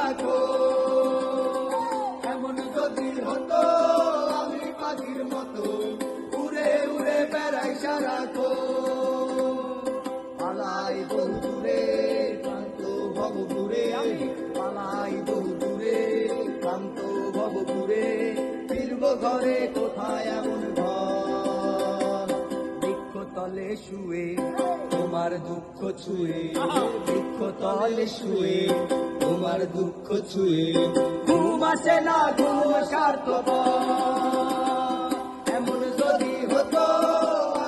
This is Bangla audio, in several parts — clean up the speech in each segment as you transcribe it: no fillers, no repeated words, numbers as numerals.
রাখো। এমন যদি হতো আমি পাখির মতো উড়ে উড়ে বেড়াই সারাখো। পালাই বহু দূরে ক্লান্ত ভব দূরে, আমি পালাই বহু দূরে ক্লান্ত ভব দূরে, ফিরব ঘরে কোথায় এমন ঘর। বৃক্ষ তলে শুয়ে তোমার দুঃখ ছুঁয়ে, বৃক্ষ তলে শুয়ে তোমার দুঃখ ছুঁয়ে, ঘুম আসে না ঘুম স্বার্থপর। এমন যদি হতো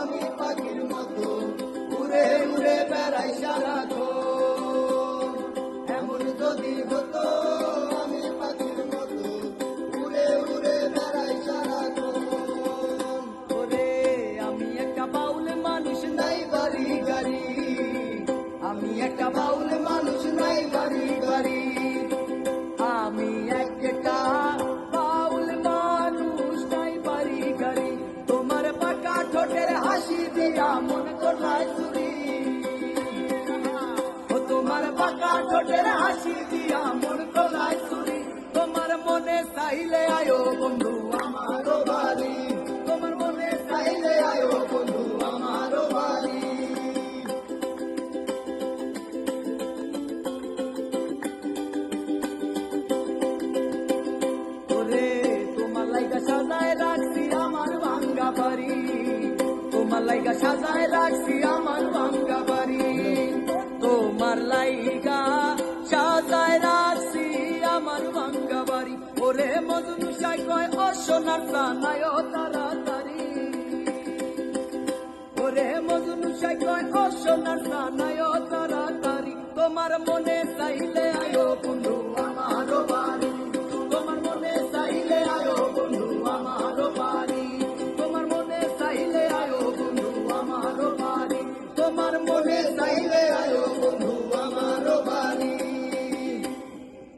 আমি পাখির মতো উড়ে উড়ে বেড়াই সারাক্ষণ। এমন যদি হতো আমি পাখির মতো উড়ে উড়ে বেড়াই সারাক্ষণ। ওরে আমি একটা বাউল মানুষ নাই বাড়ি গাড়ি, আমি একটা বাউল মানুষ নাই বাড়ি গাড়ি, আমি একটা বাউল মানুষ নাই বাড়ি গাড়ি। তোমার পাকা ঠোঁটের হাসি দিয়া মন করলাই চুরি, ও তোমার পাকা ঠোঁটের হাসি দিয়া মন করলাই চুরি। তোমার মনে চাইলে আয়ো বন্ধু আমারও বাড়ি, তোমার মনে চাইলে আয়ো বন্ধু আমারও বাড়ি। তোমার লাইগা সাজায় রাখছি আমার ভাঙ্গা বাড়ি, তোমার লাইগা সাজায় রাখছি আমার ভাঙ্গা বাড়ি, তোমার লাইগা সাজায় রাখছি আমার ভাঙ্গা বাড়ি। ওরে মজনু সাই কয় ও সোনার প্রাণায় তাড়াতাড়ি, ওরে মজনু সাই কয় ও সোনার প্রাণায় তাড়াতাড়ি। তোমার মনে চাইলে আয়ো বন্ধু